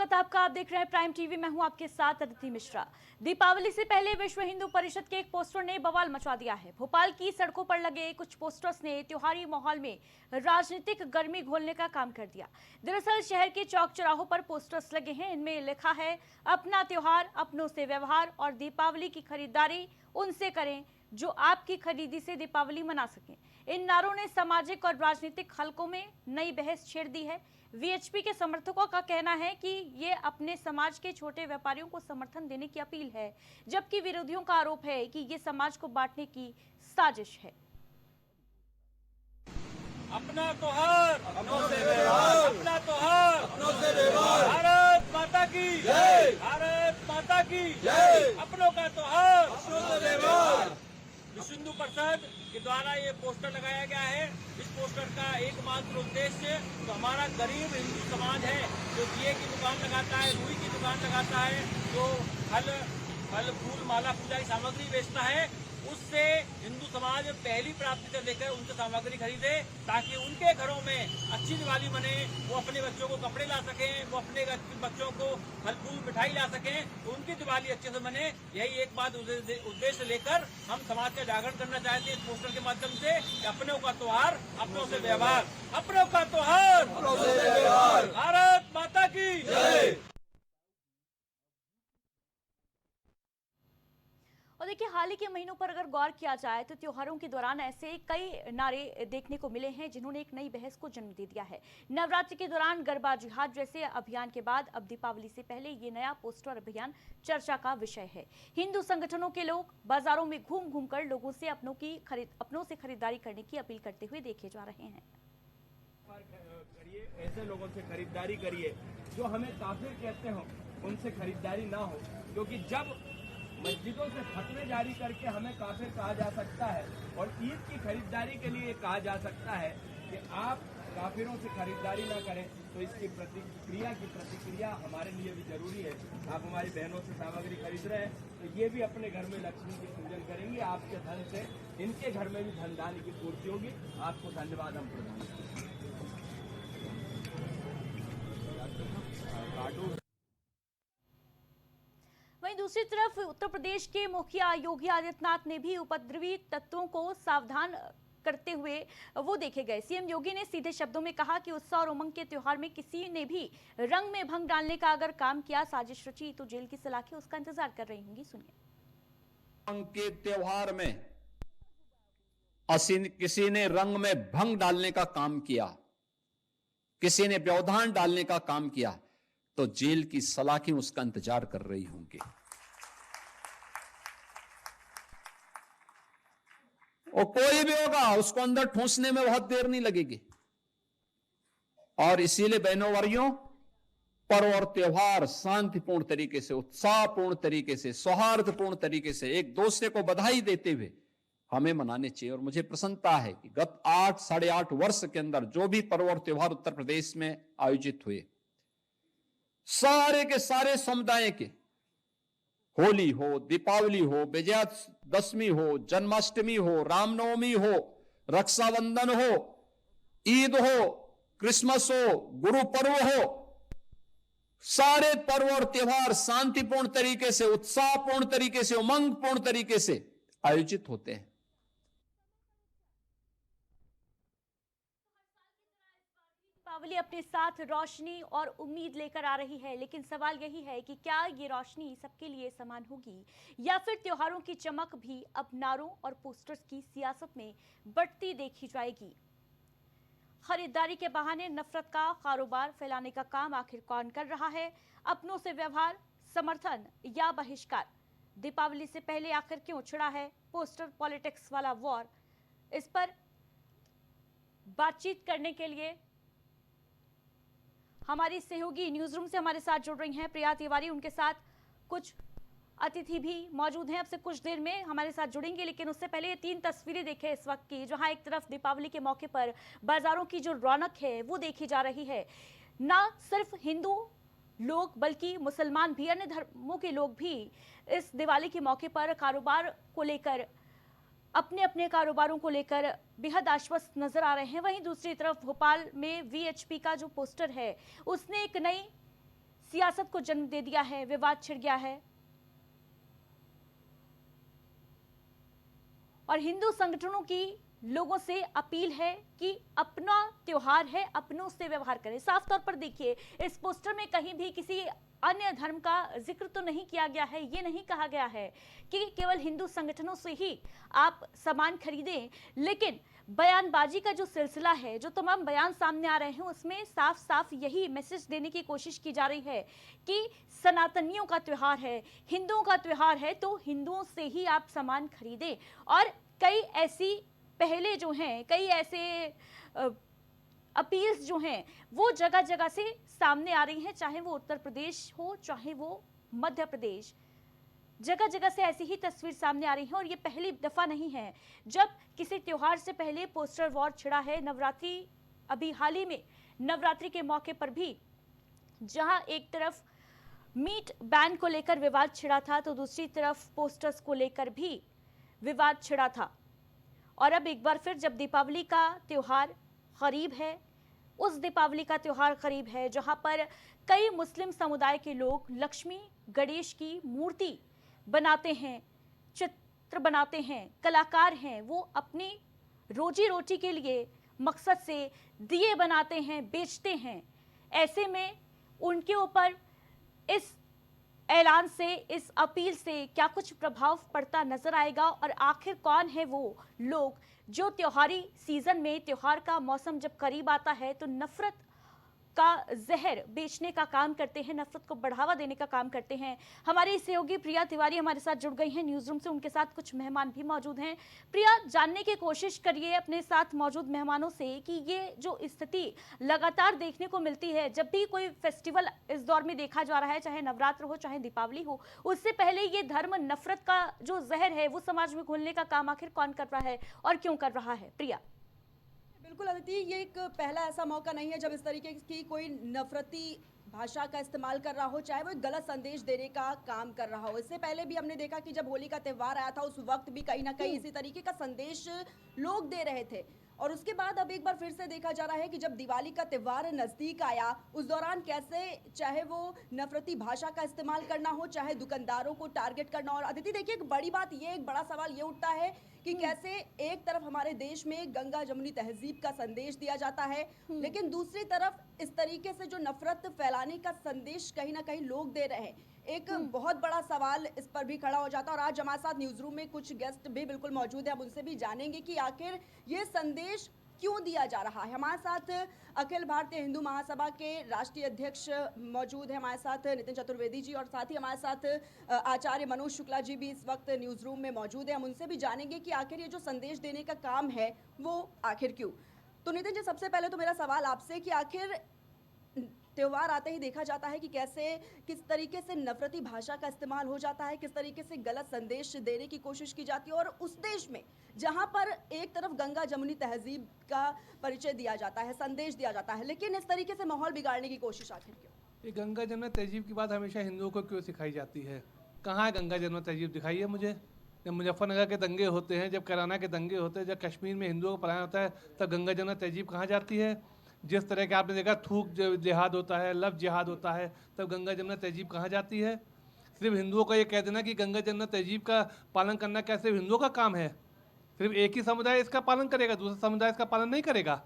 स्वागत है आपका। आप देख रहे हैं प्राइम टीवी। मैं हूं आपके साथ अदिति मिश्रा। दीपावली से पहले विश्व हिंदू परिषद के एक पोस्टर ने बवाल मचा दिया है। भोपाल की सड़कों पर लगे कुछ पोस्टर्स ने त्योहारी माहौल में राजनीतिक गर्मी घोलने का काम कर दिया। दरअसल शहर के चौक चौराहों पर पोस्टर्स लगे हैं। इनमें लिखा है, अपना त्योहार अपनों से व्यवहार और दीपावली की खरीदारी उनसे करें जो आपकी खरीदी से दीपावली मना सकें। इन नारों ने सामाजिक और राजनीतिक हलकों में नई बहस छेड़ दी है। वीएचपी के समर्थकों का कहना है कि ये अपने समाज के छोटे व्यापारियों को समर्थन देने की अपील है, जबकि विरोधियों का आरोप है कि ये समाज को बांटने की साजिश है। अपना त्योहार अपनों से व्यवहार, अपना त्योहार अपनों से व्यवहार। भारत माता की जय, भारत माता की जय। अपनों का त्योहार अपनों से व्यवहार। विश्व हिंदू परिषद के द्वारा ये पोस्टर लगाया गया है। इस पोस्टर का एकमात्र उद्देश्य तो हमारा गरीब हिंदू समाज है, जो दिए की दुकान लगाता है, रुई की दुकान लगाता है, जो फल फूल माला पूजा की सामग्री बेचता है, उससे हिंदू समाज पहली प्राप्ति से लेकर उनसे सामग्री खरीदे, ताकि उनके घरों में अच्छी दिवाली बने। वो अपने बच्चों को कपड़े ला सकें, वो अपने बच्चों को फल फूल मिठाई ला सकें, तो उनकी दिवाली अच्छे से बने। यही एक बात उद्देश्य लेकर हम समाज का जागरण करना चाहते हैं इस पोस्टर के माध्यम से कि अपनों का त्योहार अपनों से व्यवहार, अपनों का त्योहार अपनों से व्यवहार। भारत माता की जय। और देखिए, हाल ही के महीनों पर अगर गौर किया जाए तो त्योहारों के दौरान ऐसे कई नारे देखने को मिले हैं जिन्होंने एक नई बहस को जन्म दे दिया है। नवरात्रि के दौरान गरबा जिहाद जैसे अभियान के बाद अब दीपावली से पहले ये नया पोस्टर अभियान चर्चा का विषय है। हिंदू संगठनों के लोग बाजारों में घूम घूम कर लोगों से अपनों से खरीदारी करने की अपील करते हुए देखे जा रहे हैं। करिए, ऐसे लोगों से खरीदारी करिए जो हमें काफिर कहते हो, उनसे खरीदारी ना हो, क्योंकि जब मस्जिदों से फतवे जारी करके हमें काफिर कहा जा सकता है और ईद की खरीदारी के लिए कहा जा सकता है कि आप काफिरों से खरीदारी ना करें, तो इसकी प्रतिक्रिया हमारे लिए भी जरूरी है। आप हमारी बहनों से सामग्री खरीद रहे हैं तो ये भी अपने घर में लक्ष्मी की पूजन करेंगी, आपके धन से इनके घर में भी धन धान्य की पूर्ति होगी। आपको धन्यवाद हम प्रदान करेंगे। वहीं दूसरी तरफ उत्तर प्रदेश के मुखिया योगी आदित्यनाथ ने भी उपद्रवी तत्वों को सावधान करते हुए वो देखे गए। सीएम योगी ने सीधे शब्दों में कहा कि उत्सव और उमंग के त्योहार में किसी ने भी रंग में भंग डालने का अगर काम किया, साजिश रची, तो जेल की सलाखें उसका इंतजार कर रही होंगी। सुनिए। रंग के त्योहार में किसी ने रंग में भंग डालने का काम किया, किसी ने व्यवधान डालने का काम किया, तो जेल की सलाखें उसका इंतजार कर रही होंगी। और कोई भी होगा उसको अंदर ठूंसने में बहुत देर नहीं लगेगी। और इसीलिए बहनों भाइयों, पर्व और त्योहार शांतिपूर्ण तरीके से, उत्साहपूर्ण तरीके से, सौहार्दपूर्ण तरीके से एक दूसरे को बधाई देते हुए हमें मनाने चाहिए। और मुझे प्रसन्नता है कि गत 8-8.5 वर्ष के अंदर जो भी पर्व और त्योहार उत्तर प्रदेश में आयोजित हुए, सारे के सारे समुदाय के, होली हो, दीपावली हो, विजयादशमी हो, जन्माष्टमी हो, रामनवमी हो, रक्षाबंधन हो, ईद हो, क्रिसमस हो, गुरु पर्व हो, सारे पर्व और त्योहार शांतिपूर्ण तरीके से, उत्साहपूर्ण तरीके से, उमंगपूर्ण तरीके से आयोजित होते हैं। दीपावली अपने साथ रोशनी और उम्मीद लेकर आ रही है, लेकिन सवाल यही है कि क्या ये रोशनी सबके लिए समान होगी, या फिर त्योहारों की चमक भी अब नारों और पोस्टर्स की सियासत में बढ़ती देखी जाएगी। खरीदारी के बहाने नफरत का कारोबार फैलाने का काम आखिर कौन कर रहा है? अपनों से व्यवहार, समर्थन या बहिष्कार? दीपावली से पहले आखिर क्यों छिड़ा है पोस्टर पॉलिटिक्स वाला वॉर? इस पर बातचीत करने के लिए हमारी सहयोगी न्यूज रूम से हमारे साथ जुड़ रही हैं प्रिया तिवारी। उनके साथ कुछ अतिथि भी मौजूद हैं, अब से कुछ देर में हमारे साथ जुड़ेंगे। लेकिन उससे पहले ये 3 तस्वीरें देखें इस वक्त की, जहां एक तरफ दीपावली के मौके पर बाजारों की जो रौनक है वो देखी जा रही है। ना सिर्फ हिंदू लोग बल्कि मुसलमान भी, अन्य धर्मों के लोग भी इस दिवाली के मौके पर कारोबार को लेकर, अपने अपने कारोबारों को लेकर बेहद आश्वस्त नजर आ रहे हैं। वहीं दूसरी तरफ भोपाल में वीएचपी का जो पोस्टर है उसने एक नई सियासत को जन्म दे दिया है, विवाद छिड़ गया है। और हिंदू संगठनों की लोगों से अपील है कि अपना त्योहार है, अपनों से व्यवहार करें। साफ तौर पर देखिए, इस पोस्टर में कहीं भी किसी अन्य धर्म का जिक्र तो नहीं किया गया है। ये नहीं कहा गया है कि केवल हिंदू संगठनों से ही आप सामान खरीदें, लेकिन बयानबाजी का जो सिलसिला है, जो तमाम बयान सामने आ रहे हैं, उसमें साफ साफ यही मैसेज देने की कोशिश की जा रही है कि सनातनियों का त्योहार है, हिंदुओं का त्योहार है, तो हिंदुओं से ही आप सामान खरीदें। और कई ऐसी पहले जो हैं, कई ऐसे अपील्स जो हैं, वो जगह जगह से सामने आ रही हैं, चाहे वो उत्तर प्रदेश हो, चाहे वो मध्य प्रदेश। जगह जगह से ऐसी ही तस्वीर सामने आ रही है। और ये पहली दफा नहीं है जब किसी त्योहार से पहले पोस्टर वॉर छिड़ा है। नवरात्रि, अभी हाल ही में नवरात्रि के मौके पर भी जहां एक तरफ मीट बैन को लेकर विवाद छिड़ा था, तो दूसरी तरफ पोस्टर्स को लेकर भी विवाद छिड़ा था। और अब एक बार फिर जब दीपावली का त्योहार करीब है, उस दीपावली का त्योहार करीब है जहां पर कई मुस्लिम समुदाय के लोग लक्ष्मी गणेश की मूर्ति बनाते हैं, चित्र बनाते हैं, कलाकार हैं, वो अपनी रोजी रोटी के लिए मकसद से दिए बनाते हैं, बेचते हैं। ऐसे में उनके ऊपर इस ऐलान से, इस अपील से क्या कुछ प्रभाव पड़ता नजर आएगा? और आखिर कौन है वो लोग जो त्योहारी सीजन में, त्योहार का मौसम जब करीब आता है, तो नफरत का जहर बेचने का काम करते हैं, नफरत को बढ़ावा देने का काम करते हैं? हमारी सहयोगी प्रिया तिवारी हमारे साथ जुड़ गई हैं न्यूज रूम से, उनके साथ कुछ मेहमान भी मौजूद हैं। प्रिया, जानने की कोशिश करिए अपने साथ मौजूद मेहमानों से कि ये जो स्थिति लगातार देखने को मिलती है, जब भी कोई फेस्टिवल इस दौर में देखा जा रहा है, चाहे नवरात्र हो, चाहे दीपावली हो, उससे पहले ये धर्म नफरत का जो जहर है वो समाज में घोलने का काम आखिर कौन कर रहा है और क्यों कर रहा है? प्रिया। बिल्कुल अदिति, ये एक पहला ऐसा मौका नहीं है जब इस तरीके की कोई नफरती भाषा का इस्तेमाल कर रहा हो, चाहे वो एक गलत संदेश देने का काम कर रहा हो। इससे पहले भी हमने देखा कि जब होली का त्यौहार आया था, उस वक्त भी कहीं ना कहीं इसी तरीके का संदेश लोग दे रहे थे। और उसके बाद अब एक बार फिर से देखा जा रहा है कि जब दिवाली का त्यौहार नज़दीक आया, उस दौरान कैसे चाहे वो नफरती भाषा का इस्तेमाल करना हो, चाहे दुकानदारों को टारगेट करना। और अदिति देखिए, एक बड़ी बात ये, एक बड़ा सवाल ये उठता है कि कैसे एक तरफ हमारे देश में गंगा जमुनी तहजीब का संदेश दिया जाता है, लेकिन दूसरी तरफ इस तरीके से जो नफरत फैलाने का संदेश कहीं ना कहीं लोग दे रहे हैं। एक बहुत बड़ा सवाल इस पर भी खड़ा हो जाता है। और आज हमारे साथ न्यूज रूम में कुछ गेस्ट भी बिल्कुल मौजूद है, हम उनसे भी जानेंगे कि आखिर ये संदेश क्यों दिया जा रहा है। हमारे साथ अखिल भारतीय हिंदू महासभा के राष्ट्रीय अध्यक्ष मौजूद है, हमारे साथ नितिन चतुर्वेदी जी, और साथ ही हमारे साथ आचार्य मनोज शुक्ला जी भी इस वक्त न्यूज रूम में मौजूद है। हम उनसे भी जानेंगे कि आखिर ये जो संदेश देने का काम है वो आखिर क्यों। तो नितिन जी, सबसे पहले तो मेरा सवाल आपसे कि आखिर त्योहार आते ही देखा जाता है कि कैसे किस तरीके से नफरती भाषा का इस्तेमाल हो जाता है, किस तरीके से गलत संदेश देने की कोशिश की जाती है, और उस देश में जहां पर एक तरफ गंगा जमुनी तहजीब का परिचय दिया जाता है, संदेश दिया जाता है, लेकिन इस तरीके से माहौल बिगाड़ने की कोशिश आखिर क्यों? ये गंगा जमुना तहजीब की बात हमेशा हिंदुओं को क्यों सिखाई जाती है? कहाँ है गंगा जमुना तहजीब? दिखाइए मुझे। जब मुजफ्फरनगर के दंगे होते हैं, जब कैराना के दंगे होते हैं, जब कश्मीर में हिंदुओं का पलायन होता है, तब गंगा जमुना तहजीब कहाँ जाती है? जिस तरह के आपने देखा थूक जिहाद होता है, लव जिहाद होता है, तब गंगा जमुना तहजीब कहाँ जाती है? सिर्फ हिंदुओं को ये कह देना कि गंगा जमुना तहजीब का पालन करना क्या सिर्फ हिंदुओं का काम है? सिर्फ एक ही समुदाय इसका पालन करेगा, दूसरा समुदाय इसका पालन नहीं करेगा?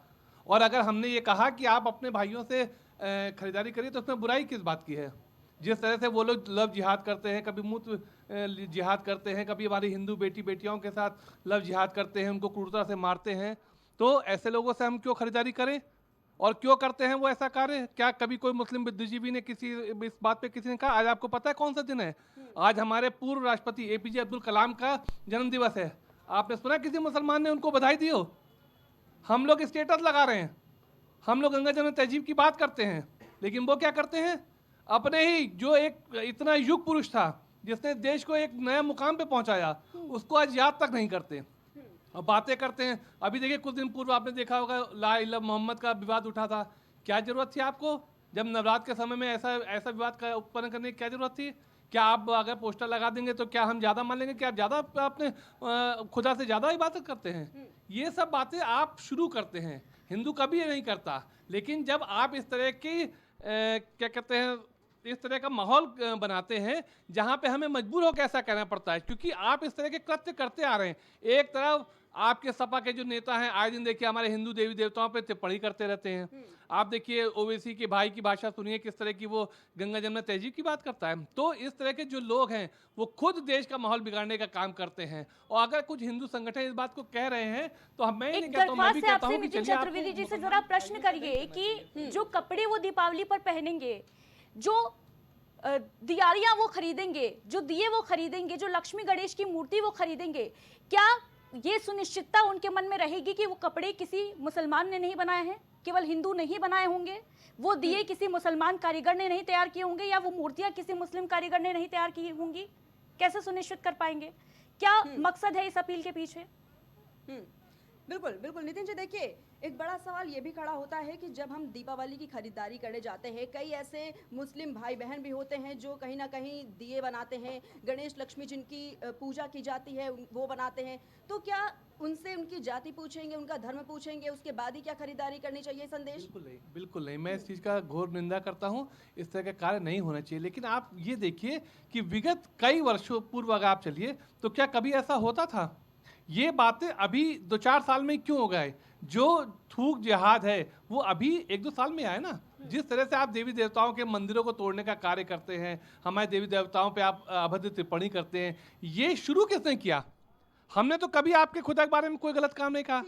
और अगर हमने ये कहा कि आप अपने भाइयों से खरीदारी करिए, तो उसमें बुराई किस बात की है? जिस तरह से वो लोग लव जिहाद करते हैं, कभी मूत्र जिहाद करते हैं, कभी हमारी हिंदू बेटियों के साथ लव जिहाद करते हैं, उनको क्रूरता से मारते हैं, तो ऐसे लोगों से हम क्यों खरीदारी करें? और क्यों करते हैं वो ऐसा कार्य? क्या कभी कोई मुस्लिम बुद्धिजीवी ने इस बात पे किसी ने कहा? आज आपको पता है कौन सा दिन है? आज हमारे पूर्व राष्ट्रपति APJ अब्दुल कलाम का जन्म दिवस है। आपने सुना किसी मुसलमान ने उनको बधाई दी हो? हम लोग स्टेटस लगा रहे हैं, हम लोग गंगा जमुना तहजीब की बात करते हैं, लेकिन वो क्या करते हैं? अपने ही जो एक इतना युग पुरुष था, जिसने देश को एक नया मुकाम पे पहुंचाया, उसको आज याद तक नहीं करते और बातें करते हैं। अभी देखिए, कुछ दिन पूर्व आपने देखा होगा ला इलाहा मोहम्मद का विवाद उठा था। क्या जरूरत थी आपको जब नवरात्र के समय में ऐसा विवाद का उत्पन्न करने की क्या जरूरत थी? क्या आप अगर पोस्टर लगा देंगे तो क्या हम ज़्यादा मान लेंगे कि आप ज़्यादा अपने खुदा से ज़्यादा इबादत करते हैं? ये सब बातें आप शुरू करते हैं, हिंदू कभी ये नहीं करता। लेकिन जब आप इस तरह की क्या कहते हैं इस तरह का माहौल बनाते हैं जहां पे हमें मजबूर होकर ऐसा कहना पड़ता है, क्योंकि आप इस तरह के कृत्य करते आ रहे हैं। एक तरफ आपके सपा के जो नेता हैं आए दिन देखिए हमारे हिंदू देवी देवताओं पे टिप्पणी करते रहते हैं। आप देखिए ओवैसी के भाई की भाषा सुनिए किस तरह की वो गंगा जमुना तहजीब की बात करता है। तो इस तरह के जो लोग हैं वो खुद देश का माहौल बिगाड़ने का काम करते हैं। और अगर कुछ हिंदू संगठन इस बात को कह रहे हैं तो मैं ही नहीं एक कहता हूं, मैं भी दरख्वास्त है कहता आपसे हूं कि नितिन चलिए चतुर्वेदी जी से जरा प्रश्न करिए कि जो कपड़े वो दीपावली पर पहनेंगे, जो दियारियां वो खरीदेंगे, जो दिए वो खरीदेंगे, जो लक्ष्मी गणेश की मूर्ति वो खरीदेंगे, क्या ये सुनिश्चितता उनके मन में रहेगी कि वो कपड़े किसी मुसलमान ने नहीं बनाए हैं, केवल हिंदू नहीं बनाए होंगे, वो दिए किसी मुसलमान कारीगर ने नहीं तैयार किए होंगे, या वो मूर्तियां किसी मुस्लिम कारीगर ने नहीं तैयार की होंगी? कैसे सुनिश्चित कर पाएंगे? क्या मकसद है इस अपील के पीछे? बिल्कुल बिल्कुल नितिन जी, देखिए एक बड़ा सवाल ये भी खड़ा होता है कि जब हम दीपावली की खरीदारी करने जाते हैं, कई ऐसे मुस्लिम भाई बहन भी होते हैं जो कहीं ना कहीं दिए बनाते हैं, गणेश लक्ष्मी जिनकी पूजा की जाती है वो बनाते हैं। तो क्या उनसे उनकी जाति पूछेंगे, उनका धर्म पूछेंगे, उसके बाद ही क्या खरीदारी करनी चाहिए? संदेश बिल्कुल नहीं, बिल्कुल नहीं। मैं इस चीज़ का घोर निंदा करता हूँ। इस तरह का कार्य नहीं होना चाहिए। लेकिन आप ये देखिए कि विगत कई वर्षों पूर्व अगर आप चलिए तो क्या कभी ऐसा होता था? ये बातें अभी 2-4 साल में क्यों हो गए? जो थूक जिहाद है वो अभी 1-2 साल में आया ना। जिस तरह से आप देवी देवताओं के मंदिरों को तोड़ने का कार्य करते हैं, हमारे देवी देवताओं पे आप अभद्र टिप्पणी करते हैं, ये शुरू किसने किया? हमने तो कभी आपके खुदा के बारे में कोई गलत काम नहीं कहा।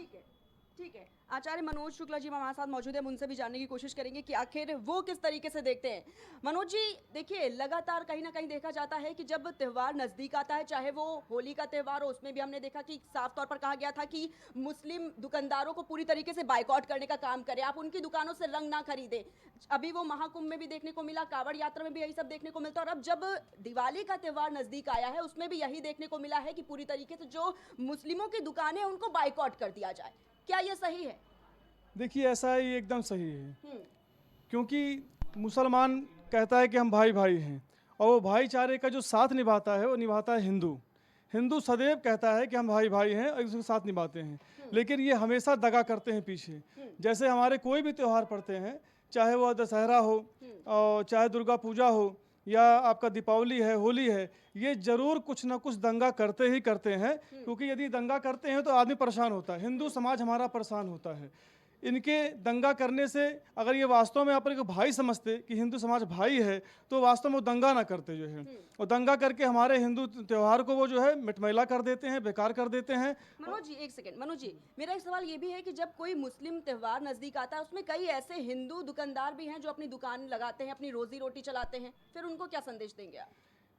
ठीक है। आचार्य मनोज शुक्ला जी हमारे साथ मौजूद है, हम उनसे भी जानने की कोशिश करेंगे कि आखिर वो किस तरीके से देखते हैं। मनोज जी, देखिए लगातार कहीं ना कहीं देखा जाता है कि जब त्यौहार नज़दीक आता है, चाहे वो होली का त्यौहार हो, उसमें भी हमने देखा कि साफ तौर पर कहा गया था कि मुस्लिम दुकानदारों को पूरी तरीके से बाइकआउट करने का काम करें, आप उनकी दुकानों से रंग ना खरीदें। अभी वो महाकुंभ में भी देखने को मिला, कांवड़ यात्रा में भी यही सब देखने को मिलता है, और अब जब दिवाली का त्यौहार नज़दीक आया है उसमें भी यही देखने को मिला है कि पूरी तरीके से जो मुस्लिमों की दुकानें उनको बाइकआउट कर दिया जाए। क्या ये सही है? देखिए ऐसा ही एकदम सही है, क्योंकि मुसलमान कहता है कि हम भाई भाई हैं, और वो भाईचारे का जो साथ निभाता है वो निभाता है हिंदू। हिंदू सदैव कहता है कि हम भाई भाई हैं और उसके साथ निभाते हैं, लेकिन ये हमेशा दगा करते हैं पीछे। जैसे हमारे कोई भी त्यौहार पड़ते हैं, चाहे वो दशहरा हो और चाहे दुर्गा पूजा हो या आपका दीपावली है, होली है, ये ज़रूर कुछ ना कुछ दंगा करते ही करते हैं, क्योंकि यदि दंगा करते हैं तो आदमी परेशान होता है, हिंदू समाज हमारा परेशान होता है। इनके दंगा करने से अगर ये वास्तव में अपने को भाई समझते कि हिंदू समाज भाई है, तो वास्तव में वो दंगा ना करते जो है, और दंगा करके हमारे हिंदू त्यौहार को वो जो है मिटमैला कर देते हैं, बेकार कर देते हैं। मनोज जी एक सेकंड, मनोज जी मेरा एक सवाल ये भी है कि जब कोई मुस्लिम त्यौहार नज़दीक आता है उसमें कई ऐसे हिंदू दुकानदार भी हैं जो अपनी दुकान लगाते हैं, अपनी रोजी रोटी चलाते हैं, फिर उनको क्या संदेश देंगे आप?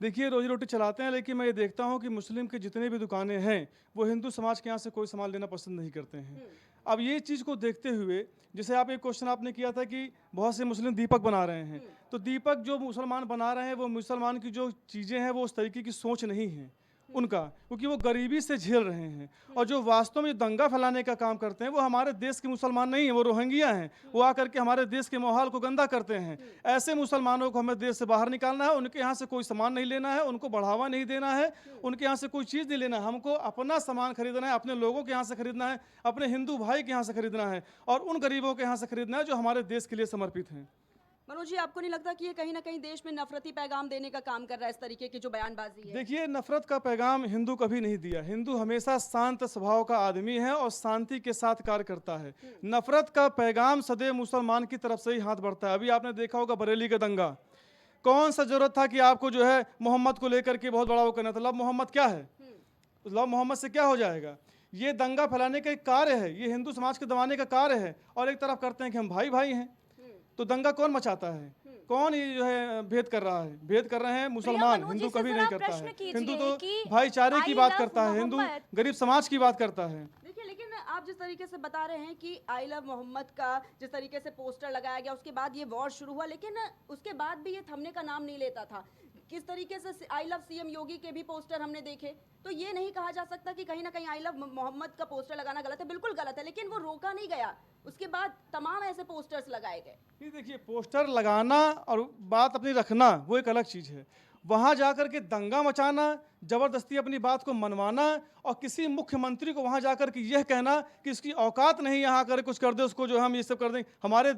देखिए रोजी रोटी चलाते हैं, लेकिन मैं ये देखता हूँ कि मुस्लिम के जितने भी दुकानें हैं वो हिंदू समाज के यहाँ से कोई सामान लेना पसंद नहीं करते हैं। अब ये चीज़ को देखते हुए, जैसे आप एक क्वेश्चन आपने किया था कि बहुत से मुस्लिम दीपक बना रहे हैं, तो दीपक जो मुसलमान बना रहे हैं वो मुसलमान की जो चीज़ें हैं वो उस तरीके की सोच नहीं है उनका, क्योंकि वो गरीबी से झेल रहे हैं। और जो वास्तव में दंगा फैलाने का काम करते हैं वो हमारे देश के मुसलमान नहीं हैं, वो रोहिंग्या हैं, वो आकर के हमारे देश के माहौल को गंदा करते हैं। ऐसे मुसलमानों को हमें देश से बाहर निकालना है, उनके यहाँ से कोई सामान नहीं लेना है, उनको बढ़ावा नहीं देना है, उनके यहाँ से कोई चीज़ नहीं लेना है। हमको अपना सामान खरीदना है, अपने लोगों के यहाँ से खरीदना है, अपने हिंदू भाई के यहाँ से खरीदना है, और उन गरीबों के यहाँ से खरीदना है जो हमारे देश के लिए समर्पित हैं। मनोज जी, आपको नहीं लगता कि ये कहीं ना कहीं देश में नफरती पैगाम देने का काम कर रहा है, इस तरीके की जो बयानबाजी है? देखिए नफरत का पैगाम हिंदू कभी नहीं दिया। हिंदू हमेशा शांत स्वभाव का आदमी है और शांति के साथ कार्य करता है। नफरत का पैगाम सदैव मुसलमान की तरफ से ही हाथ बढ़ता है। अभी आपने देखा होगा बरेली का दंगा, कौन सा जरूरत था कि आपको जो है मोहम्मद को लेकर के बहुत बड़ा वो करना था? लव मोहम्मद क्या है? लव मोहम्मद से क्या हो जाएगा? ये दंगा फैलाने का एक कार्य है, ये हिंदू समाज के दबाने का कार्य है, और एक तरफ करते हैं कि हम भाई भाई हैं। तो दंगा कौन मचाता है? कौन ये जो है भेद कर रहा है? भेद कर रहे हैं मुसलमान, हिंदू कभी नहीं करता है। हिंदू तो भाईचारे की बात करता है, हिंदू गरीब समाज की बात करता है। देखिए, लेकिन आप जिस तरीके से बता रहे हैं कि आई लव मोहम्मद का जिस तरीके से पोस्टर लगाया गया, उसके बाद ये वॉर शुरू हुआ, लेकिन उसके बाद भी ये थमने का नाम नहीं लेता था। किस तरीके से आई लव सीएम योगी के भी पोस्टर हमने देखे, तो ये नहीं कहा जा सकता कि कहीं ना कहीं आई लव मोहम्मद का पोस्टर लगाना गलत है। बिल्कुल गलत है, लेकिन वो रोका नहीं गया, उसके बाद तमाम ऐसे पोस्टर्स लगाए गए। ये देखिए, पोस्टर लगाना और बात अपनी रखना वो एक अलग चीज़ है। वहाँ जा कर के दंगा मचाना ज़बरदस्ती अपनी बात को मनवाना और किसी मुख्यमंत्री को वहाँ जाकर के यह कहना कि इसकी औकात नहीं यहाँ आकर कुछ कर दे, उसको जो हम ये सब कर देंगे। हमारे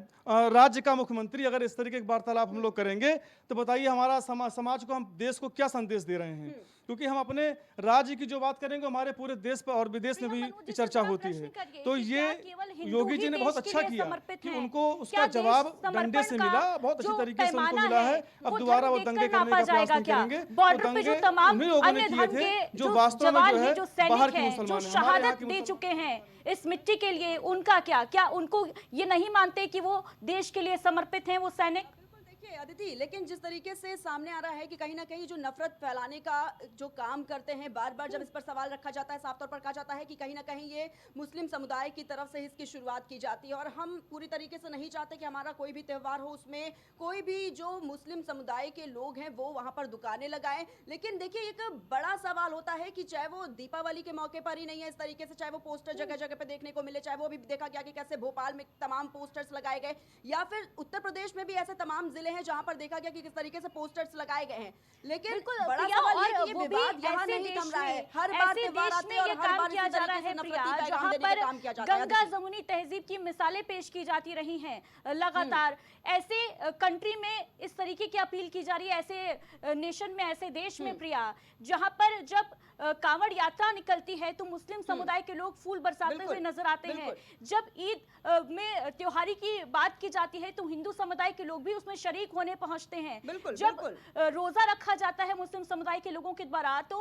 राज्य का मुख्यमंत्री अगर इस तरीके की वार्तालाप हम लोग करेंगे तो बताइए हमारा समाज को, हम देश को क्या संदेश दे रहे हैं? क्योंकि हम अपने राज्य की जो बात करेंगे हमारे पूरे देश पर और विदेश में भी ये चर्चा होती है। तो ये योगी जी ने बहुत अच्छा किया कि उनको उसका जवाब डंडे से मिला, बहुत अच्छी तरीके से उनको मिला है। अब दोबारा वो दंगे करने का प्रयास नहीं करेंगे। बॉर्डर पे जो तमाम उन्हीं लोगों ने अन्य किए धर्म थे के जो वास्तव में जो है जो सैनिक बाहर के हैं, जो मुसलमान हैं, हमारे यहाँ शहादत के दे चुके हैं इस मिट्टी के लिए, उनका क्या उनको ये नहीं मानते कि वो देश के लिए समर्पित हैं वो सैनिक? देखिए अदिति, लेकिन जिस तरीके से सामने आ रहा है कि कहीं ना कहीं जो नफरत फैलाने का जो काम करते हैं, बार बार जब इस पर सवाल रखा जाता है, साफ तौर पर कहा जाता है कि कहीं ना कहीं ये मुस्लिम समुदाय की तरफ से इसकी शुरुआत की जाती है और हम पूरी तरीके से नहीं चाहते कि हमारा कोई भी त्यौहार हो उसमें कोई भी जो मुस्लिम समुदाय के लोग हैं वो वहाँ पर दुकानें लगाएं। लेकिन देखिए एक बड़ा सवाल होता है कि चाहे वो दीपावली के मौके पर ही नहीं है इस तरीके से, चाहे वो पोस्टर जगह जगह पे देखने को मिले, चाहे वो भी देखा गया कि कैसे भोपाल में तमाम पोस्टर्स लगाए गए, या फिर उत्तर प्रदेश में भी ऐसे तमाम जिले हैं जहां पर देखा गया कि किस तरीके से पोस्टर्स लगाए गए हैं। लेकिन बड़ा सवाल ये कि ये विवाद यहाँ नहीं थम रहा है। हर बार त्योहार आते हैं और हर बार किया जा रहा है प्रिया, जहां पर गंगा जमुनी तहजीब की मिसालें पेश की जाती रही हैं लगातार। ऐसे कंट्री में इस तरीके की अपील की जा रही है, ऐसे नेशन में, ऐसे देश में प्रिया, जहां पर जब कांवड़ यात्रा निकलती है तो मुस्लिम समुदाय के लोग फूल बरसाते हुए नजर आते हैं। जब ईद में त्योहारी की बात की जाती है तो हिंदू समुदाय के लोग भी उसमें शरीक होने पहुंचते हैं। जब रोजा रखा जाता है मुस्लिम समुदाय के लोगों के द्वारा तो